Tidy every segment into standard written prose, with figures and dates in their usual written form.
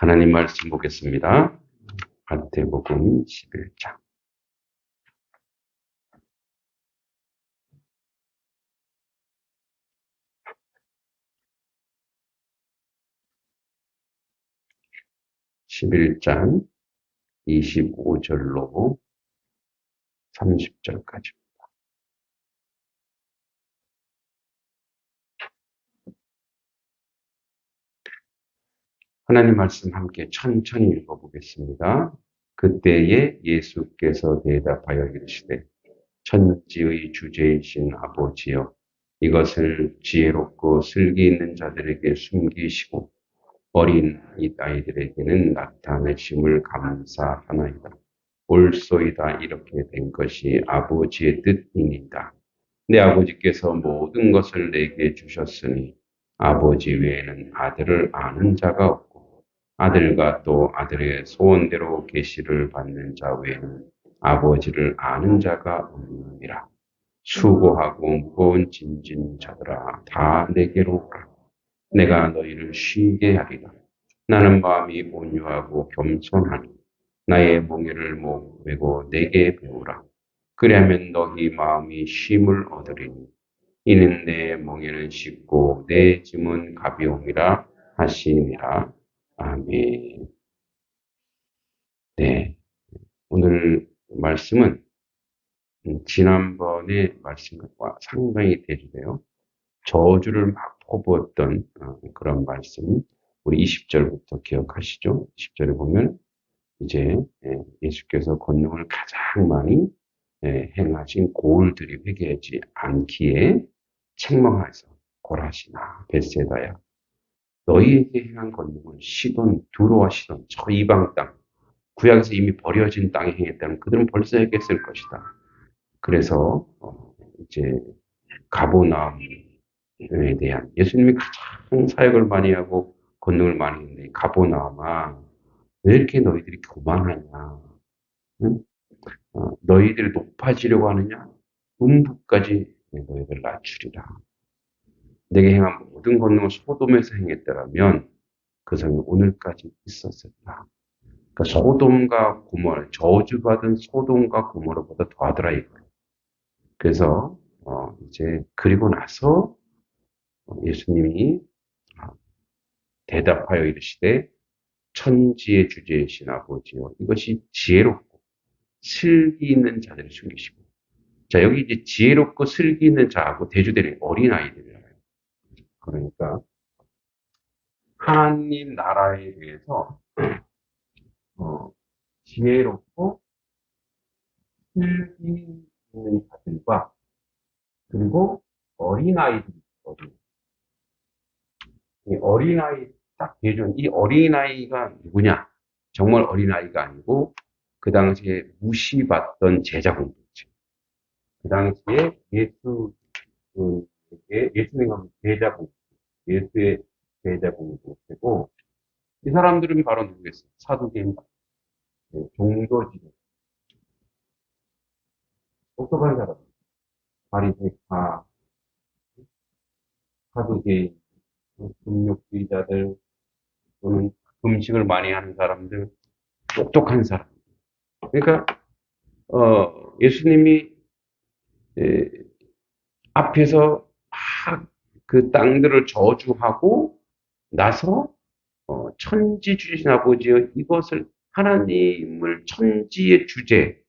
하나님 말씀 보겠습니다. 마태복음 11장. (11장) 25절로 30절까지. 하나님 말씀 함께 천천히 읽어보겠습니다. 그때에 예수께서 대답하여 이르시되 천지의 주제이신 아버지여, 이것을 지혜롭고 슬기 있는 자들에게 숨기시고 어린 아이들에게는 나타내심을 감사하나이다. 옳소이다. 이렇게 된 것이 아버지의 뜻이니이다. 내 아버지께서 모든 것을 내게 주셨으니 아버지 외에는 아들을 아는 자가 없고 아들과 또 아들의 소원대로 계시를 받는 자 외에는 아버지를 아는 자가 없느니라. 수고하고 무거운 짐진 자들아, 다 내게로 오라. 내가 너희를 쉬게 하리라. 나는 마음이 온유하고 겸손하니 나의 몽에를 메고 내게 배우라. 그리하면 너희 마음이 쉼을 얻으리니 이는 내 멍에는 쉽고 내 짐은 가벼움이라 하시니라. 아멘. 네, 오늘 말씀은 지난번의 말씀과 상당히 대조돼요. 저주를 막 퍼부었던 그런 말씀, 우리 20절부터 기억하시죠? 20절에 보면 이제 예수께서 권능을 가장 많이 행하신 고을들이 회개하지 않기에 책망하여서 고라시나 벳세다야, 너희에게 행한 권능은 시돈, 두로와 시돈, 저 이방 땅, 구약에서 이미 버려진 땅에 행했다면 그들은 벌써 회개했을 것이다. 그래서 이제 가보나움에 대한, 예수님이 가장 사역을 많이 하고 권능을 많이 했는데 가보나움아, 왜 이렇게 너희들이 교만하냐? 응? 너희들이 높아지려고 하느냐? 음부까지 너희들 낮추리라. 내게 행한 모든 권능을 소돔에서 행했더라면 그 성이 오늘까지 있었었다. 그러니까 소돔과 고모라, 저주받은 소돔과 고모라보다 더하더라 이거예요. 그래서 이제 그리고 나서 예수님이 대답하여 이르시되 천지의 주제이신 아버지요, 이것이 지혜롭고 슬기 있는 자들을 숨기시고. 자, 여기 이제 지혜롭고 슬기 있는 자하고 대조되는 어린아이들이에요. 그러니까 하나님 나라에 대해서 지혜롭고 슬기 있는 자들과 그리고 어린아이들이 있거든요. 이 어린아이 딱 대조는, 이 어린아이가 누구냐? 정말 어린아이가 아니고 그 당시에 무시받던 제자공동체. 그 당시에 예수님은 제자공동체, 예수의 제자공동체고, 이 사람들은 바로 누구겠어요? 사두개인, 종교지도, 똑똑한 사람, 바리새파, 사두개인, 금욕주의자들, 또는 음식을 많이 하는 사람들, 똑똑한 사람. 그러니까 예수님이 앞에서 막 그 땅들을 저주하고 나서 천지 주신 아버지여, 이것을, 하나님을 천지의 주제,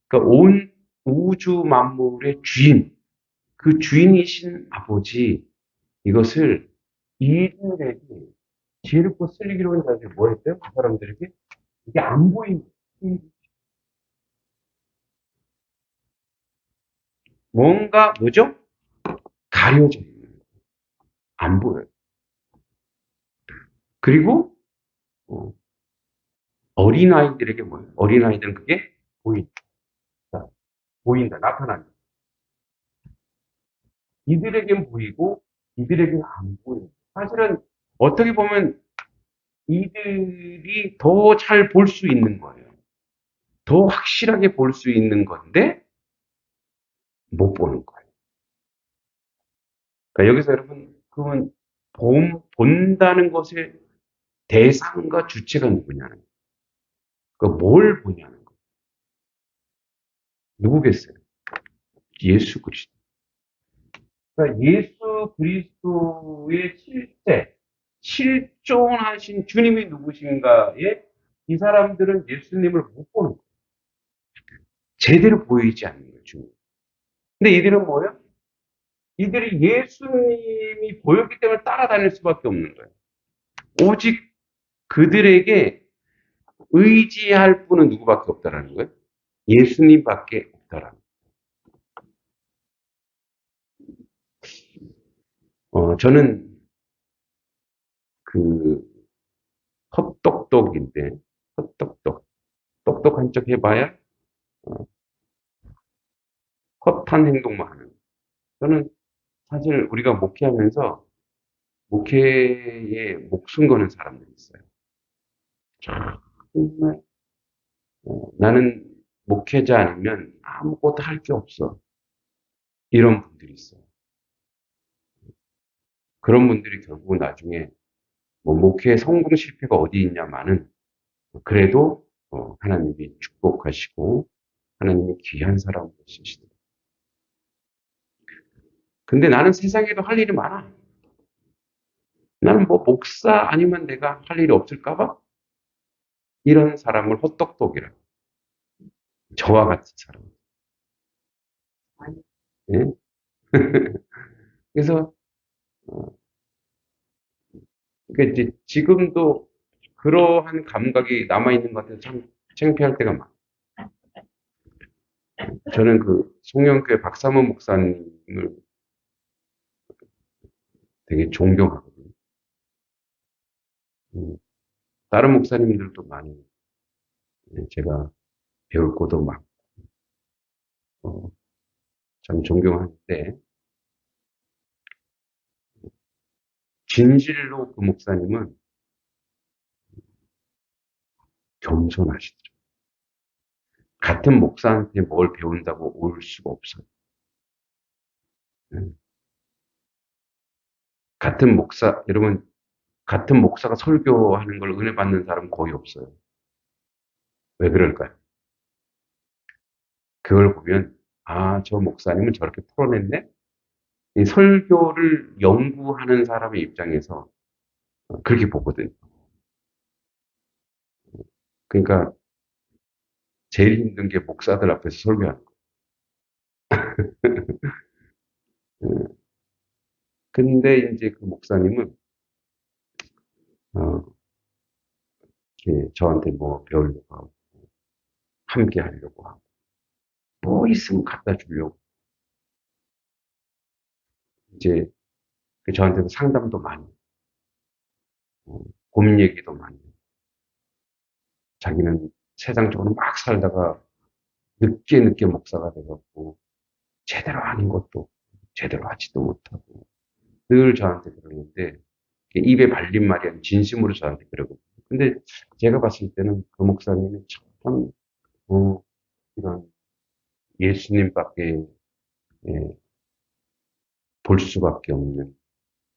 그러니까 온 우주 만물의 주인, 그 주인이신 아버지, 이것을 이들에게, 지혜롭고 슬기로운 자들이 뭐 했대요? 그 사람들에게 이게 안 보이는, 뭔가 뭐죠? 가려져 있는, 안 보여요. 그리고 어린아이들에게 뭐예요? 어린아이들은 그게 보인다. 보인다. 나타난다. 이들에겐 보이고 이들에게는 안 보여요. 사실은 어떻게 보면 이들이 더 잘 볼 수 있는 거예요. 더 확실하게 볼 수 있는 건데 못 보는 거예요. 그러니까 여기서 여러분, 그건 본다는 것에 대상과 주체가 누구냐는 거예요. 뭘 보냐는 거예요. 누구겠어요? 예수 그리스도. 그러니까 예수 그리스도의 실존하신 주님이 누구신가에 이 사람들은 예수님을 못 보는 거예요. 제대로 보이지 않는 거예요, 주님. 근데 이들은 뭐예요? 이들이 예수님이 보였기 때문에 따라다닐 수밖에 없는 거예요. 오직 그들에게 의지할 분은 누구밖에 없다라는 거예요? 예수님밖에 없다라는 거예요. 저는 그 헛똑똑인데, 헛똑똑. 똑똑한 척 해봐야 어, 헛한 행동만 하는. 저는 사실 우리가 목회하면서 목회에 목숨 거는 사람들이 있어요. 정말 나는 목회자 아니면 아무것도 할 게 없어. 이런 분들이 있어요. 그런 분들이 결국 나중에 뭐 목회의 성공 실패가 어디 있냐마는 그래도 하나님이 축복하시고 하나님이 귀한 사람으로 쓰시더라고요. 근데 나는 세상에도 할 일이 많아. 나는 뭐 목사 아니면 내가 할 일이 없을까 봐? 이런 사람을 헛똑똑이라고. 저와 같은 사람. 예? 그래서 그러니까 이제 지금도 그러한 감각이 남아있는 것 같아서 참 창피할 때가 많아요. 저는 그 송영교회 박사모 목사님을 되게 존경하거든요. 음, 다른 목사님들도 많이 제가 배울 것도 많고 참 존경하는데 진실로 그 목사님은 겸손하시더라고요. 같은 목사한테 뭘 배운다고 올 수가 없어요. 음, 같은 목사, 여러분, 같은 목사가 설교하는 걸 은혜 받는 사람 거의 없어요. 왜 그럴까요? 그걸 보면, 아, 저 목사님은 저렇게 풀어냈네? 이 설교를 연구하는 사람의 입장에서 그렇게 보거든요. 그러니까 제일 힘든 게 목사들 앞에서 설교하는 거. 근데 이제 그 목사님은, 어, 이렇게 저한테 뭐 배우려고 하고, 함께 하려고 하고, 뭐 있으면 갖다 주려고, 이제 저한테도 상담도 많이, 어, 고민 얘기도 많이, 자기는 세상적으로 막 살다가 늦게 목사가 돼갖고, 제대로 하는 것도 제대로 하지도 못하고, 늘 저한테 그러는데, 입에 발린 말이 아니라 진심으로 저한테 그러거든요. 근데 제가 봤을 때는 그 목사님이 참, 이런 예수님밖에 예, 볼 수밖에 없는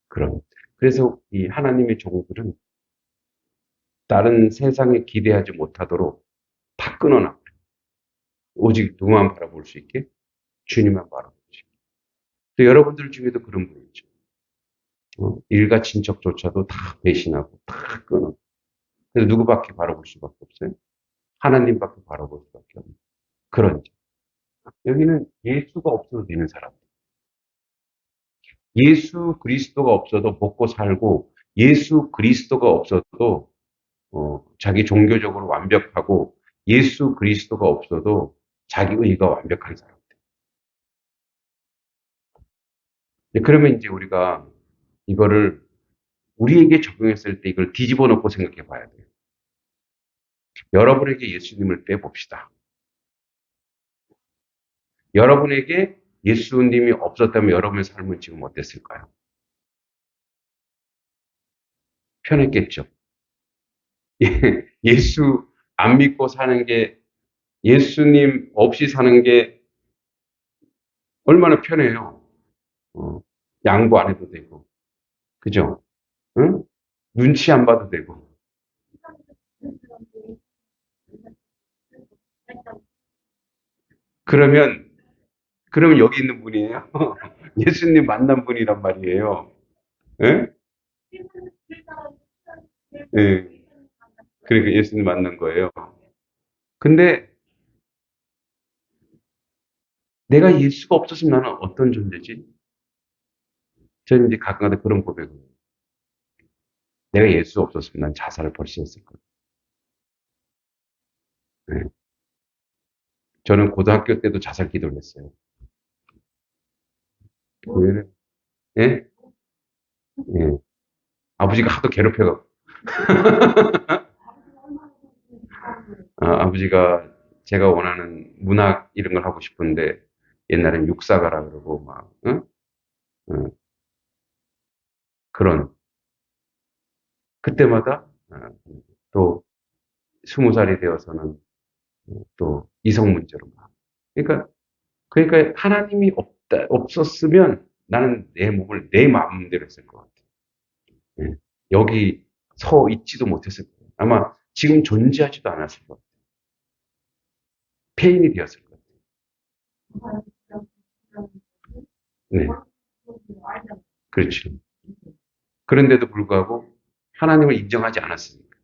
그런. 그래서 이 하나님의 종들은 다른 세상에 기대하지 못하도록 다 끊어놔. 오직 누구만 바라볼 수 있게? 주님만 바라볼 수 있게. 또 여러분들 중에도 그런 분 있죠. 일가 친척조차도 다 배신하고 다 끊어. 그래서 누구밖에 바라볼 수밖에 없어요? 하나님밖에 바라볼 수밖에 없는 그런. 여기는 예수가 없어도 되는 사람. 예수 그리스도가 없어도 먹고 살고 예수 그리스도가 없어도 자기 종교적으로 완벽하고 예수 그리스도가 없어도 자기 의가 완벽한 사람들. 그러면 이제 우리가 이거를 우리에게 적용했을 때 이걸 뒤집어 놓고 생각해 봐야 돼요. 여러분에게 예수님을 빼봅시다. 여러분에게 예수님이 없었다면 여러분의 삶은 지금 어땠을까요? 편했겠죠. 예수 안 믿고 사는 게 예수님 없이 사는 게 얼마나 편해요. 어, 양보 안 해도 되고, 그죠? 응? 눈치 안 봐도 되고. 그러면, 그러면 여기 있는 분이에요? 예수님 만난 분이란 말이에요. 예? 예. 그러니까 예수님 만난 거예요. 근데 내가 예수가 없었으면 나는 어떤 존재지? 저는 이제 가끔가다 그런 고백을 해요. 내가 예수 없었으면 난 자살을 벌써 했을 거예요. 예. 저는 고등학교 때도 자살 기도를 했어요. 왜? 예? 예. 아버지가 하도 괴롭혀갖고, 아버지가 제가 원하는 문학 이런 걸 하고 싶은데, 옛날엔 육사가라 그러고, 막, 응? 응, 그런, 그때마다, 또, 20살이 되어서는 또 이성 문제로 막. 그러니까 하나님이 없었으면 나는 내 몸을 내 마음대로 했을 것 같아. 예. 여기 서 있지도 못했을 거예요. 아마 지금 존재하지도 않았을 것 같아요. 폐인이 되었을 것 같아요. 네, 그렇죠. 그런데도 불구하고 하나님을 인정하지 않았으니까.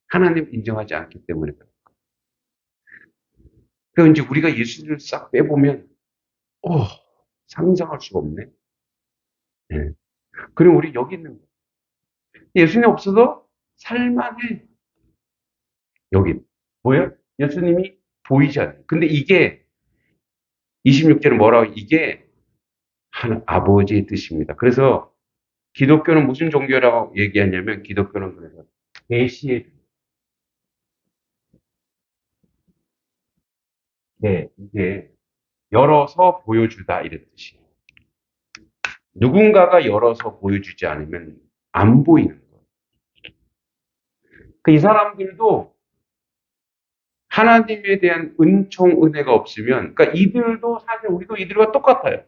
하나님을 인정하지 않기 때문에 그래요. 그러니까 이제 우리가 예수를 싹 빼보면, 어, 상상할 수가 없네. 예. 그리고 우리 여기 있는 거. 예수님 없어도 살만해. 여기. 뭐예요? 예수님이 보이지 않아요. 근데 이게 26절은 뭐라고? 이게 하나 아버지의 뜻입니다. 그래서 기독교는 무슨 종교라고 얘기하냐면 기독교는 그래서 계시의 네, 이게 열어서 보여주다 이런 뜻이에요. 누군가가 열어서 보여주지 않으면 안 보이는 거예요. 그 이 사람들도 하나님에 대한 은총 은혜가 없으면 그러니까 이들도 사실 우리도 이들과 똑같아요.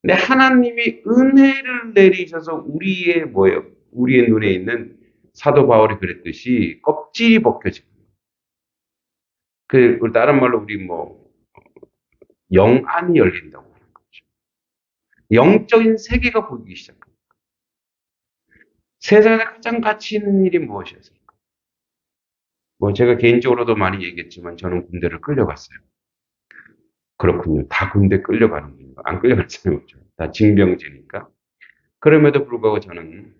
근데 하나님이 은혜를 내리셔서 우리의 뭐예요? 우리의 눈에 있는 사도 바울이 그랬듯이 껍질이 벗겨지고 우리 다른 말로 우리 뭐 영안이 열린다고 하는 거죠. 영적인 세계가 보이기 시작합니다. 세상에 가장 가치 있는 일이 무엇이었을까? 뭐 제가 개인적으로도 많이 얘기했지만 저는 군대를 끌려갔어요. 그렇군요. 다 군대 끌려가는 거예요. 안 끌려갈 사람이 없죠. 다 징병제니까. 그럼에도 불구하고 저는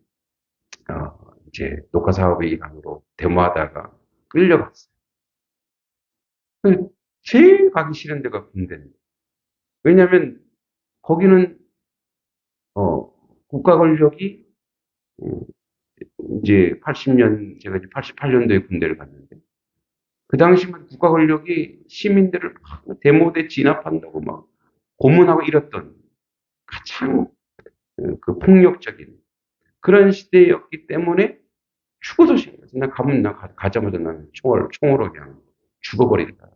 이제 녹화 사업의 일환으로 데모하다가 끌려갔어요. 제일 가기 싫은 데가 군대입니다. 왜냐하면 거기는 어, 국가 권력이 음, 이제 80년 제가 이제 88년도에 군대를 갔는데 그 당시만 국가 권력이 시민들을 막 데모대 진압한다고 막 고문하고 이랬던 가장 그 폭력적인 그런 시대였기 때문에 죽어도 싫어요. 나 가면 가자마자 나는 총으로 그냥 죽어버린다.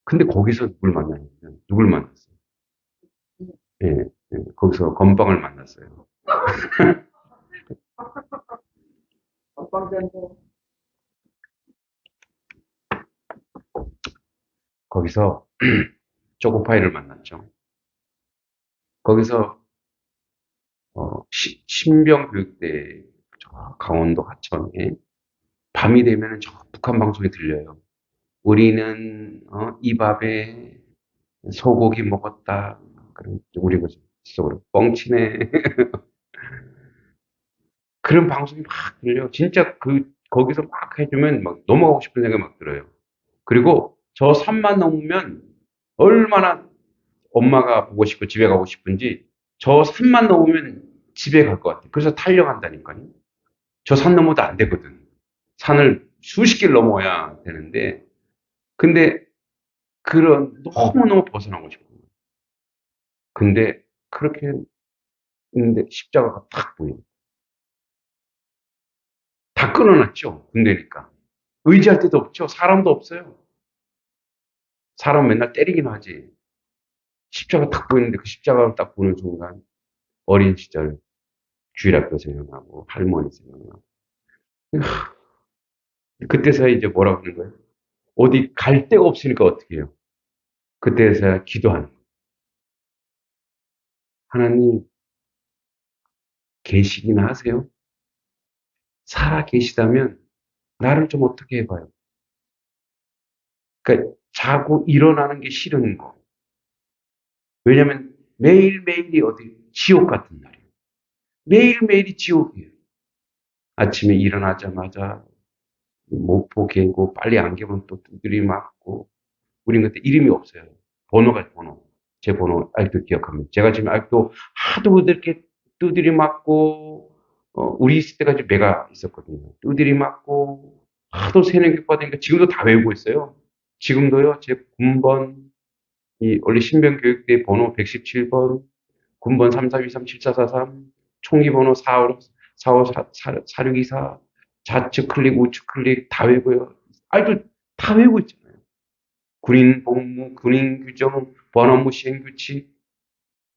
근데 거기서 누굴 만났어요? 예, 예, 거기서 건방을 만났어요. 거기서 조고파이를 만났죠. 거기서 신병교육대 강원도 하천에 밤이 되면 저 북한 방송이 들려요. 우리는 이 밥에 소고기 먹었다. 그럼 우리 그 속으로 뻥치네. 그런 방송이 막 들려요. 진짜 거기서 막 해주면 막 넘어가고 싶은 생각이 막 들어요. 그리고 저 산만 넘으면 얼마나 엄마가 보고 싶고 집에 가고 싶은지 저 산만 넘으면 집에 갈 것 같아요. 그래서 달려간다니까요. 저 산 넘어도 안 되거든. 산을 수십 개를 넘어야 되는데 근데 그런 너무너무 벗어나고 싶어요. 근데 그렇게 있는데 십자가가 탁 보여요. 다 끊어놨죠. 군대니까. 의지할 데도 없죠. 사람도 없어요. 사람 맨날 때리긴 하지. 십자가 딱 보이는데 그 십자가를 딱 보는 순간 어린 시절 주일학교 생각나고 할머니 생각나고 그때서 이제 뭐라고 하는 거예요? 어디 갈 데가 없으니까 어떻게 해요? 그때서야 기도하는 거예요. 하나님, 계시긴 하세요? 살아 계시다면 나를 좀 어떻게 해봐요. 그러니까 자고 일어나는 게 싫은 거. 왜냐면 매일매일이 어디 지옥 같은 날이에요. 매일매일이 지옥이에요. 아침에 일어나자마자 목포 개고 빨리 안 개면 또 두드리 맞고 우린 그때 이름이 없어요. 번호가 번호. 제 번호 아직도 기억합니다. 제가 지금 아직도 하도 이렇게 두드리 맞고 우리 있을 때까지 매가 있었거든요. 두드리 맞고 하도 새내기 받으니까 지금도 다 외우고 있어요. 지금도요. 제 군번 이 원래 신병교육대 번호 117번 군번 33237443 총기 번호 45 454624 좌측 클릭 우측 클릭 다 외고요. 아직도 다 외우고 있잖아요. 군인 복무, 군인 규정, 번업무 시행 규칙.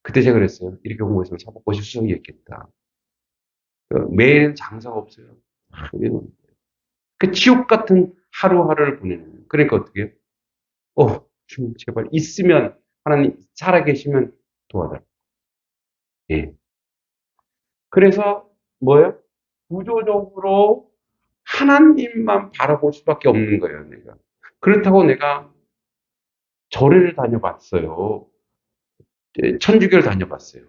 그때 제가 그랬어요. 이렇게 공부했으면 사법고시 수석이었겠다. 매일은 장사가 없어요. 그 지옥 같은 하루하루를 보내는 거예요. 그러니까 어떻게 해요? 주님 제발 있으면 하나님 살아계시면 도와달라. 예. 그래서 뭐예요? 구조적으로 하나님만 바라볼 수밖에 없는 거예요, 내가. 그렇다고 내가 절을 다녀봤어요. 천주교를 다녀봤어요.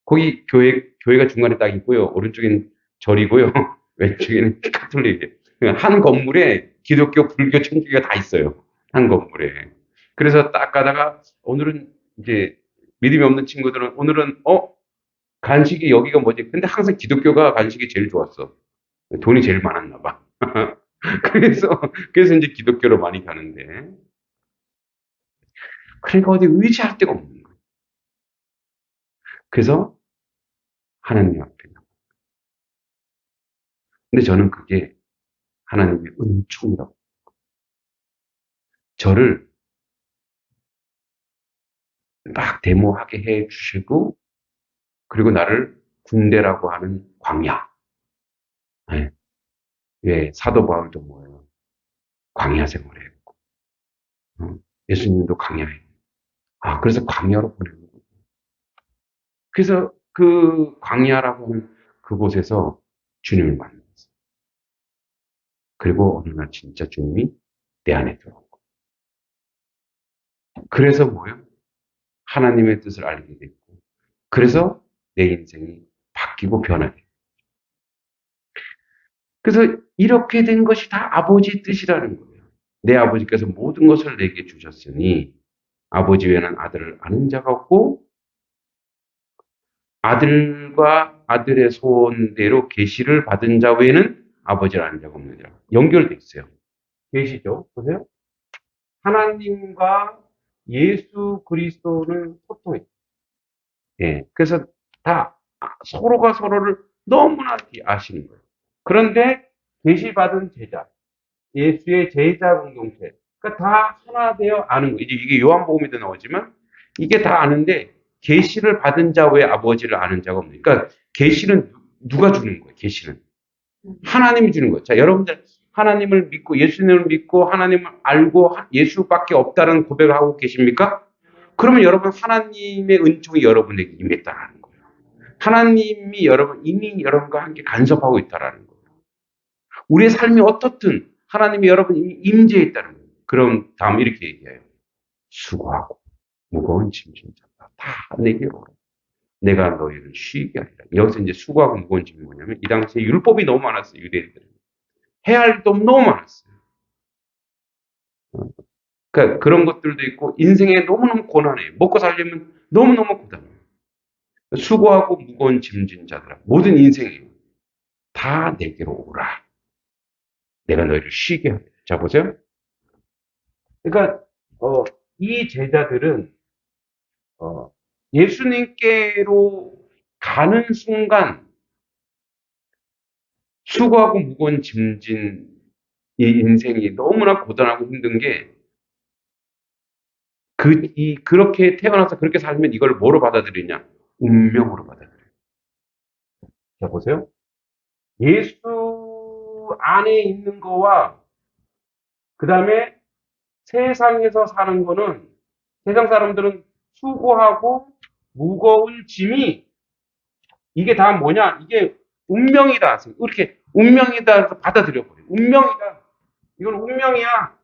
거기 교회가 중간에 딱 있고요. 오른쪽엔 절이고요. 왼쪽에는 카톨릭이에요. 한 건물에 기독교, 불교, 천주교가 다 있어요. 한 건물에. 그래서 딱 가다가 오늘은 이제 믿음이 없는 친구들은 오늘은 간식이 여기가 뭐지? 근데 항상 기독교가 간식이 제일 좋았어. 돈이 제일 많았나 봐. 그래서 이제 기독교로 많이 가는데. 그러니까 어디 의지할 데가 없는 거예요. 그래서 하나님 앞에. 근데 저는 그게 하나님의 은총이라고. 저를 막 데모하게 해 주시고, 그리고 나를 군대라고 하는 광야. 네. 왜 사도 바울도 뭐예요? 광야 생활을 했고, 예수님도 광야에. 그래서 광야로 보내는 거예요. 그래서 그 광야라고 하는 그곳에서 주님을 만났어요. 그리고 어느 날 진짜 주님이 내 안에 들어오고. 그래서 뭐예요? 하나님의 뜻을 알게 됐고, 그래서 내 인생이 바뀌고 변하게. 그래서 이렇게 된 것이 다 아버지 뜻이라는 거예요. 내 아버지께서 모든 것을 내게 주셨으니 아버지 외에는 아들을 아는 자가 없고 아들과 아들의 소원대로 계시를 받은 자 외에는 아버지를 아는 자가 없느니라. 연결돼 있어요. 계시죠? 보세요. 하나님과 예수 그리스도는 소통해요. 예. 그래서 다 서로가 서로를 너무나 아시는 거예요. 그런데 계시받은 제자, 예수의 제자 공동체, 그러니까 다 하나 되어 아는 거예요. 이게 요한복음에도 나오지만 이게 다 아는데 계시를 받은 자 외에 아버지를 아는 자가 없는. 그러니까 계시는 누가 주는 거예요? 계시는 하나님이 주는 거예요. 자, 여러분들 하나님을 믿고 예수님을 믿고 하나님을 알고 예수밖에 없다는 고백을 하고 계십니까? 그러면 여러분 하나님의 은총이 여러분에게 임했다라는 거예요. 하나님이 이미 여러분과 함께 간섭하고 있다라는 거예요. 우리의 삶이 어떻든 하나님이 여러분 이미 임재해 있다는 거예요. 그럼 다음 이렇게 얘기해요. 수고하고 무거운 짐진 자다 내게로 오라. 내가 너희를 쉬게 하리라. 여기서 이제 수고하고 무거운 짐이 뭐냐면 이 당시에 율법이 너무 많았어요. 유대인들은. 해야 할 일도 너무 많았어요. 그러니까 그런 것들도 있고 인생에 너무너무 고난해요. 먹고 살려면 너무너무 고단해요. 수고하고 무거운 짐진 자들아 모든 인생이 다 내게로 오라. 내가 너희를 쉬게 하리라. 자 보세요. 그러니까 이 제자들은 예수님께로 가는 순간 수고하고 무거운 짐진 이 인생이 너무나 고단하고 힘든 게 그렇게 태어나서 그렇게 살면 이걸 뭐로 받아들이냐? 운명으로 받아들여요. 자, 보세요. 예수 안에 있는 거와, 그 다음에 세상에서 사는 거는 세상 사람들은 수고하고 무거운 짐이 이게 다 뭐냐? 이게 운명이다. 이렇게 운명이다 해서 받아들여 버려요. 운명이다. 이건 운명이야.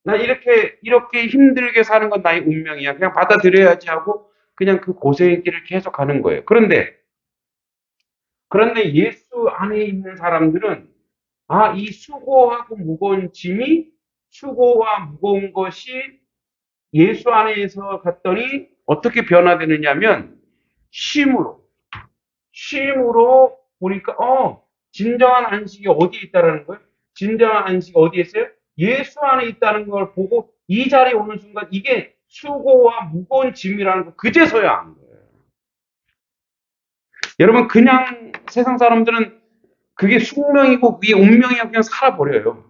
나 이렇게 힘들게 사는 건 나의 운명이야. 그냥 받아들여야지 하고 그냥 그 고생의 길을 계속 가는 거예요. 그런데 예수 안에 있는 사람들은 이 수고하고 무거운 짐이 수고와 무거운 것이 예수 안에서 갔더니 어떻게 변화되느냐면 쉼으로 보니까 진정한 안식이 어디에 있다라는 거예요? 진정한 안식이 어디에 있어요? 예수 안에 있다는 걸 보고 이 자리에 오는 순간 이게 수고와 무거운 짐이라는 걸 그제서야 아는 거예요. 여러분 그냥 세상 사람들은 그게 숙명이고 그게 운명이야 그냥 살아버려요.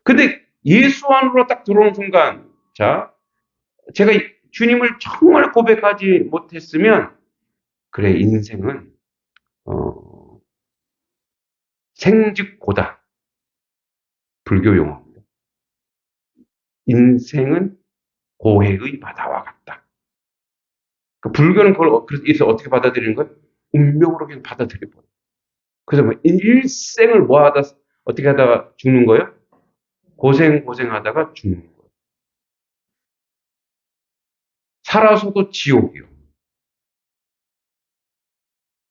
근데 예수 안으로 딱 들어오는 순간 자 제가 주님을 정말 고백하지 못했으면 그래 인생은 생즉고다. 불교 용어입니다. 인생은 고해의 바다와 같다. 그 불교는 그래서 어떻게 받아들이는 거예요? 운명으로 그냥 받아들여버려요. 그래서 뭐 일생을 어떻게 하다가 죽는 거예요? 고생하다가 죽는 거예요. 살아서도 지옥이요.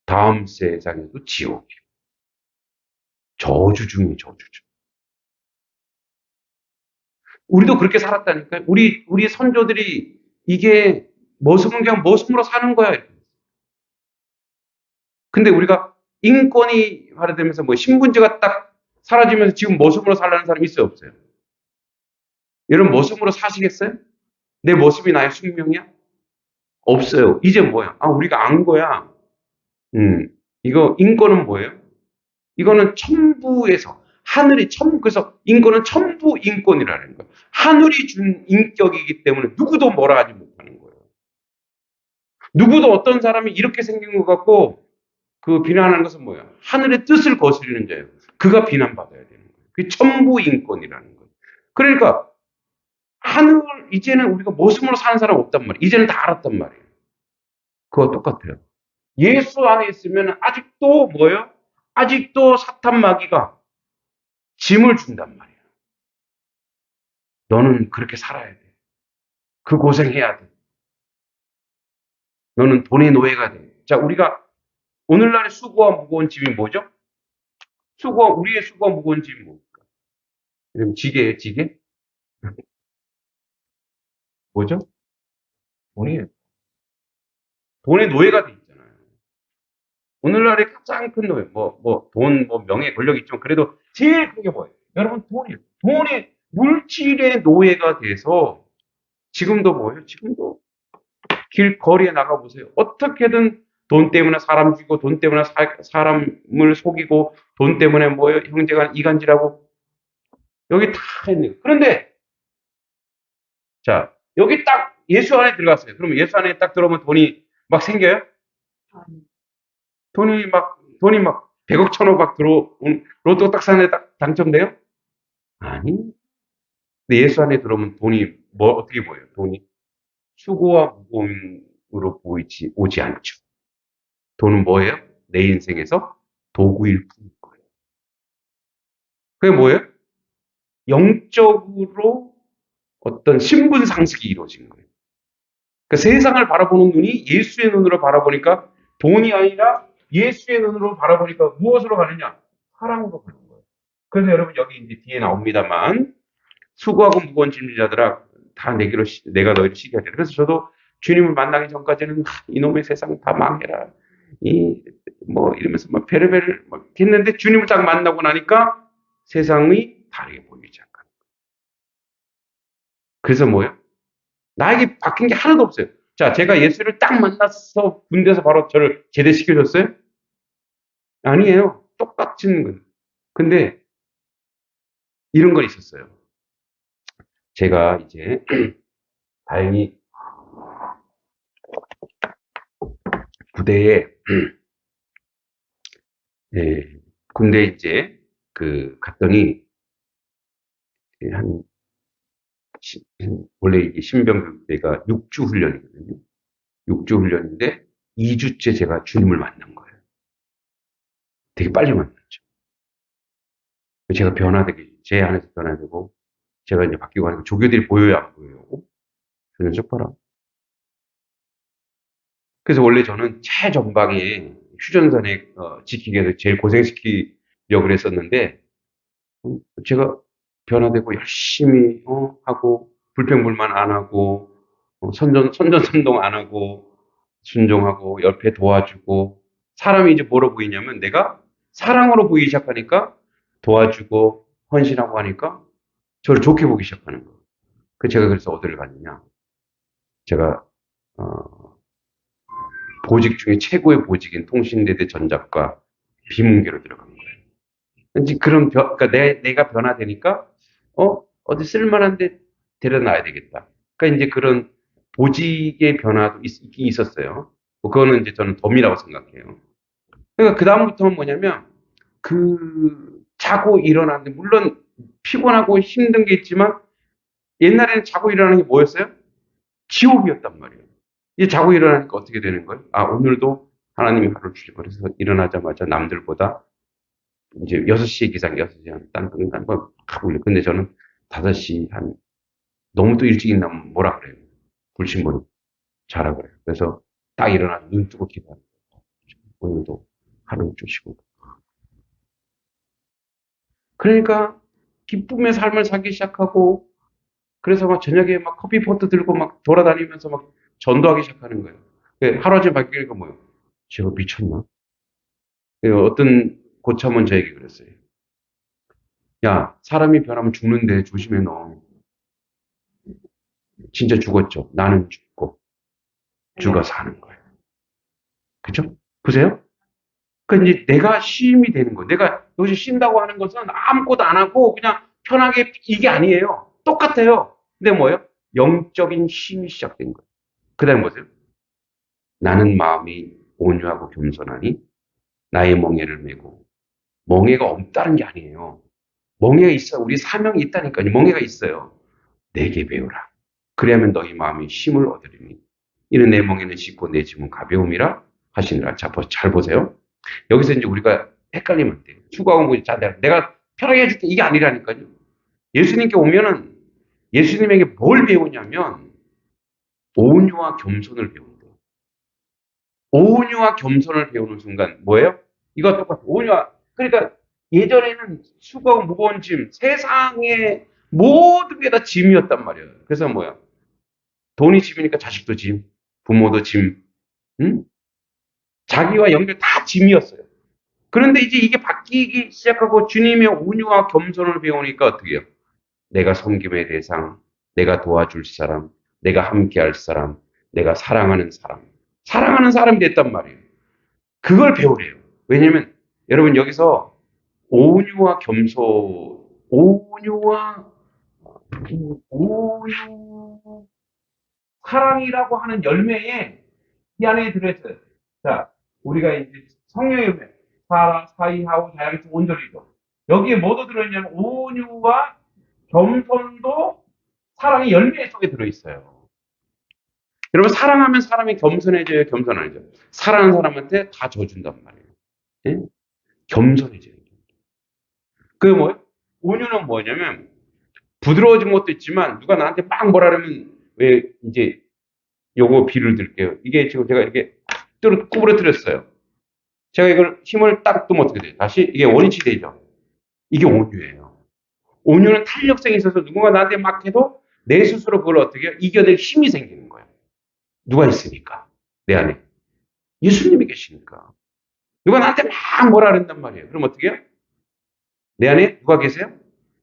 다음 세상에도 지옥이요. 저주 중에 저주죠. 우리도 그렇게 살았다니까요. 우리 선조들이 이게 그냥 머슴으로 사는 거야. 근데 우리가 인권이 발휘되면서 뭐 신분제가 딱 사라지면서 지금 머슴으로 살라는 사람이 있어요, 없어요? 여러분 머슴으로 사시겠어요? 내 머슴이 나의 숙명이야? 없어요. 이제 뭐야? 우리가 안 거야. 이거 인권은 뭐예요? 이거는 천부에서 그래서 인권은 천부 인권이라는 거예요. 하늘이 준 인격이기 때문에 누구도 뭐라 하지 못하는 거예요. 누구도 어떤 사람이 이렇게 생긴 것 같고 그 비난하는 것은 뭐예요? 하늘의 뜻을 거스르는 자예요. 그가 비난받아야 되는 거예요. 그게 천부 인권이라는 거예요. 그러니까 이제는 우리가 모습으로 사는 사람 없단 말이에요. 이제는 다 알았단 말이에요. 그거 똑같아요. 예수 안에 있으면 아직도 뭐예요? 아직도 사탄 마귀가 짐을 준단 말이에요. 너는 그렇게 살아야 돼. 그 고생해야 돼. 너는 돈의 노예가 돼. 자, 우리가 오늘날의 수고와 무거운 짐이 뭐죠? 우리의 수고와 무거운 짐이 뭡니까? 지게예요, 지게? 뭐죠? 돈이에요. 돈의 노예가 돼 있잖아요. 오늘날의 가장 큰 노예, 돈, 명예, 권력 있지만 그래도 제일 큰 게 뭐예요? 여러분, 돈이에요. 돈이 물질의 노예가 돼서 지금도 뭐예요? 지금도 길거리에 나가보세요. 어떻게든 돈 때문에 사람 죽이고 돈 때문에 사람을 속이고 돈 때문에 뭐예요? 형제가 이간질하고 여기 다 있는. 그런데 자 여기 딱 예수 안에 들어갔어요. 그러면 예수 안에 딱 들어오면 돈이 막 생겨요? 돈이 막 100억, 1000억 막 들어온 로또 딱 사는데 딱 당첨돼요? 아니. 근데 예수 안에 들어오면 돈이 어떻게 보여요? 돈이 수고와 무거움으로 오지 않죠. 돈은 뭐예요? 내 인생에서 도구일 뿐인 거예요. 그게 뭐예요? 영적으로 어떤 신분 상식이 이루어진 거예요. 그러니까 세상을 바라보는 눈이 예수의 눈으로 바라보니까 돈이 아니라 예수의 눈으로 바라보니까 무엇으로 가느냐? 사랑으로 가는 거예요. 그래서 여러분 여기 이제 뒤에 나옵니다만 수고하고 무거운 짐진 자들아 다 내가 너희를 쉬게 하리라. 그래서 저도 주님을 만나기 전까지는 이놈의 세상 다 망해라. 이러면서 막 베르베르 막 했는데 주님을 딱 만나고 나니까 세상이 다르게 보이기 시작합니다. 그래서 뭐예요? 나에게 바뀐 게 하나도 없어요. 자, 제가 예수를 딱 만나서 군대에서 바로 저를 제대시켜줬어요? 아니에요. 똑같은 거예요. 근데 이런 건 있었어요. 제가 이제 다행히 부대에 예, 군대에 이제 갔더니 한, 원래 이게 신병교육대가 6주 훈련이거든요. 6주 훈련인데 2주째 제가 주님을 만난 거예요. 되게 빨리 만났죠. 제가 변화되게, 제 안에서 변화되고, 제가 이제 바뀌고 하니까 조교들이 보여요, 안 보여요? 주님 쪽 봐라. 그래서 원래 저는 최전방에 휴전선에 지키기 위해서 제일 고생시키려고 그랬었는데, 제가 변화되고 열심히 하고 불평불만 안 하고 선전선동 안 하고 순종하고 옆에 도와주고 사람이 이제 뭐로 보이냐면 내가 사랑으로 보이기 시작하니까 도와주고 헌신하고 하니까 저를 좋게 보기 시작하는 거예요. 제가 그래서 어디를 갔느냐? 제가 어, 보직 중에 최고의 보직인 통신대대 전작과 비문계로 들어간 거예요. 왠지 그런 그러니까 내가 변화되니까 어디 쓸만한데 데려놔야 되겠다. 그러니까 이제 그런 보직의 변화도 있긴 있었어요. 뭐 그거는 이제 저는 덤이라고 생각해요. 그러니까 그 다음부터는 뭐냐면 자고 일어나는데 물론 피곤하고 힘든 게 있지만 옛날에는 자고 일어나는 게 뭐였어요? 지옥이었단 말이에요. 이제 자고 일어나니까 어떻게 되는 거예요? 아, 오늘도 하나님이 하루를 주시고 그래서 일어나자마자 남들보다 이제 6시에 기상, 6시에 딴거 하고 있어요. 근데 저는 5시 너무 또 일찍 일어나면 뭐라 그래요? 불신분 자라 그래요. 그래서 딱 일어나서 눈 뜨고 기도하는 거예요. 오늘도 하루 주시고. 그러니까 기쁨의 삶을 살기 시작하고 그래서 막 저녁에 막 커피포트 들고 막 돌아다니면서 막 전도하기 시작하는 거예요. 하루아침에 바뀌니까 뭐예요? 제가 미쳤나? 어떤 고참은 저에게 그랬어요. 야, 사람이 변하면 죽는데 조심해 너. 진짜 죽었죠. 나는 죽고 주가 사는 거예요. 그죠? 보세요. 그러니까 이제 내가 쉼이 되는 거예요. 내가 여기서 쉰다고 하는 것은 아무것도 안 하고 그냥 편하게 이게 아니에요. 똑같아요. 근데 뭐예요? 영적인 쉼이 시작된 거예요. 그 다음에 뭐세요? 나는 마음이 온유하고 겸손하니 나의 멍에를 메고 멍에가 없다는 게 아니에요. 멍에가 있어. 우리 사명이 있다니까요. 멍에가 있어요. 내게 배우라. 그래야면 너희 마음이 쉼을 얻으리니 이는 내 멍에는 쉽고 내 짐은 가벼움이라 하시니라. 자, 잘 보세요. 여기서 이제 우리가 헷갈리면 안 돼요. 추구하고 뭐, 자, 내가 편하게 해줄게. 이게 아니라니까요. 예수님께 오면은 예수님에게 뭘 배우냐면 온유와 겸손을 배운대요. 온유와 겸손을 배우는 순간 뭐예요? 이거 똑같아요. 온유와 그러니까 예전에는 수고하고 무거운 짐, 세상의 모든 게 다 짐이었단 말이에요. 그래서 뭐야? 돈이 짐이니까 자식도 짐, 부모도 짐, 응? 자기와 연결 다 짐이었어요. 그런데 이제 이게 바뀌기 시작하고 주님의 온유와 겸손을 배우니까 어떻게 해요? 내가 섬김의 대상, 내가 도와줄 사람, 내가 함께할 사람, 내가 사랑하는 사람. 사랑하는 사람이 됐단 말이에요. 그걸 배우래요. 왜냐면 여러분 여기서 온유와 겸손, 온유, 사랑이라고 하는 열매에 이 안에 들어있어요. 자, 우리가 이제 성령의 열매, 사이하고 자양수 온전이죠. 여기에 뭐도 들어있냐면 온유와 겸손도 사랑의 열매 속에 들어있어요. 여러분 사랑하면 사람이 겸손해져요, 겸손해져요. 사랑하는 사람한테 다 져준단 말이에요. 예? 겸손해져요. 그게 뭐예요? 온유는 뭐냐면 부드러워진 것도 있지만 누가 나한테 막 뭐라 그러면 왜 이제 요거 비를 들게요. 이게 지금 제가 이렇게 구부러뜨렸어요. 제가 이걸 힘을 딱 뜨면 어떻게 돼요? 다시 이게 원위치 되죠. 이게 온유예요. 온유는 탄력성이 있어서 누군가 나한테 막 해도 내 스스로 그걸 어떻게 해요? 이겨낼 힘이 생기는 거예요. 누가 있으니까 내 안에 예수님이 계시니까 누가 나한테 막 뭐라 그런단 말이에요. 그럼 어떻게 해요? 내 안에 누가 계세요?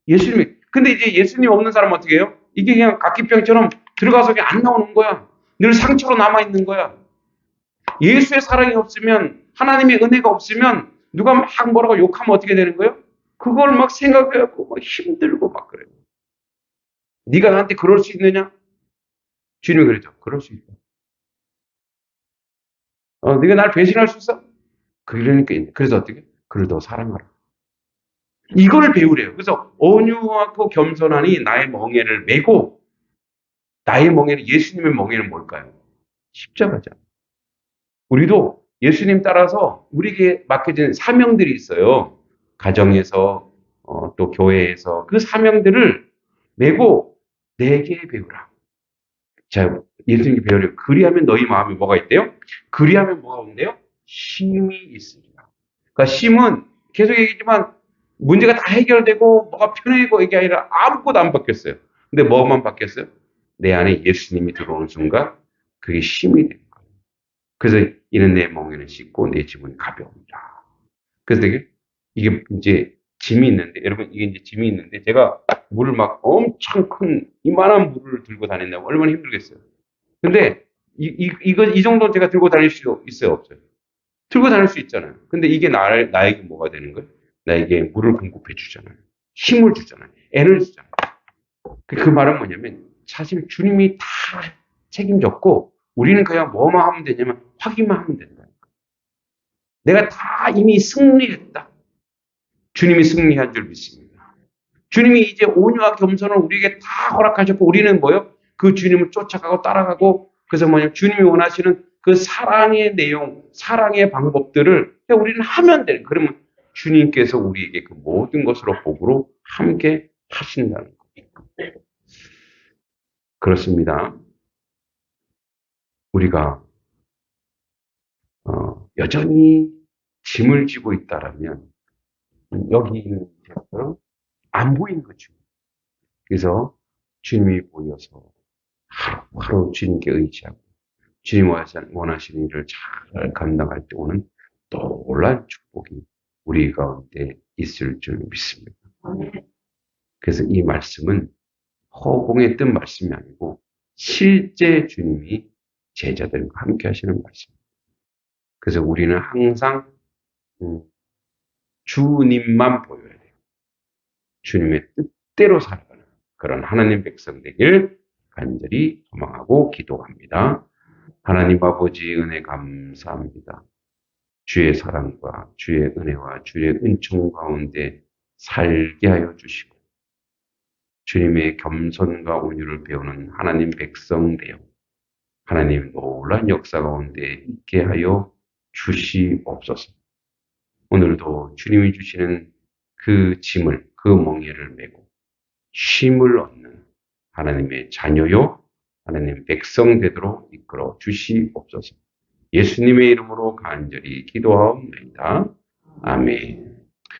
예수님이. 근데 이제 예수님 없는 사람은 어떻게 해요? 이게 그냥 각기병처럼 들어가서 그냥 안 나오는 거야. 늘 상처로 남아있는 거야. 예수의 사랑이 없으면 하나님의 은혜가 없으면 누가 막 뭐라고 욕하면 어떻게 되는 거예요? 그걸 막 생각해갖고 막 힘들고 막 그래요. 네가 나한테 그럴 수 있느냐? 주님이 그러죠. 그럴 수 있다. 네가 날 배신할 수 있어? 그러니까 그래서 어떻게? 그를 더 사랑하라. 이걸 배우래요. 그래서 온유하고 겸손하니 나의 멍에를 메고, 나의 멍에는, 예수님의 멍에는 뭘까요? 십자가잖아요. 우리도 예수님 따라서 우리에게 맡겨진 사명들이 있어요. 가정에서, 또 교회에서 그 사명들을 메고 내게 배우라. 자, 예수님께 배우래요. 그리하면 너희 마음에 뭐가 있대요? 그리하면 뭐가 온대요? 쉼이 있으리라. 그러니까 쉼은 계속 얘기지만 문제가 다 해결되고 뭐가 편해지고 이게 아니라 아무것도 안 바뀌었어요. 근데 뭐만 바뀌었어요? 내 안에 예수님이 들어오는 순간 그게 쉼이 되는 거예요. 그래서 이는 내 멍에는 씻고 내 짐은 가벼우니라. 그래서 이게 이제 짐이 있는데, 여러분 이게 이제 짐이 있는데 제가 물을 막 엄청 큰 이만한 물을 들고 다닌다고 얼마나 힘들겠어요. 근데 이 정도 제가 들고 다닐 수 있어요, 없어요? 들고 다닐 수 있잖아요. 근데 이게 나에게 뭐가 되는 거예요? 나에게 물을 공급해 주잖아요. 힘을 주잖아요. 에너지 주잖아요. 그 말은 뭐냐면 사실 주님이 다 책임졌고 우리는 그냥 뭐만 하면 되냐면 확인만 하면 된다. 내가 다 이미 승리했다. 주님이 승리한 줄 믿습니다. 주님이 이제 온유와 겸손을 우리에게 다 허락하셨고 우리는 뭐요? 그 주님을 쫓아가고 따라가고 그래서 뭐냐면 주님이 원하시는 그 사랑의 내용, 사랑의 방법들을 우리는 하면 되는. 그러면 주님께서 우리에게 그 모든 것으로 복으로 함께 하신다는 거죠. 그렇습니다. 우리가 여전히 짐을 지고 있다라면 여기 있는 것처럼 안 보이는 거죠. 그래서 주님이 보여서 하루 주님께 의지하고 주님 원하시는 일을 잘 감당할 때 오는 놀라운 축복이 우리 가운데 있을 줄 믿습니다. 그래서 이 말씀은 허공에 뜬 말씀이 아니고 실제 주님이 제자들과 함께 하시는 말씀입니다. 그래서 우리는 항상 주님만 보여야 돼요. 주님의 뜻대로 살아가는 그런 하나님 백성 되길 간절히 소망하고 기도합니다. 하나님 아버지 은혜 감사합니다. 주의 사랑과 주의 은혜와 주의 은총 가운데 살게 하여 주시고 주님의 겸손과 온유를 배우는 하나님 백성 되어 하나님 놀란 역사 가운데 있게 하여 주시옵소서. 오늘도 주님이 주시는 그 짐을, 그 멍에를 메고 쉼을 얻는 하나님의 자녀요, 하나님 백성 되도록 이끌어 주시옵소서. 예수님의 이름으로 간절히 기도하옵나이다. 아멘.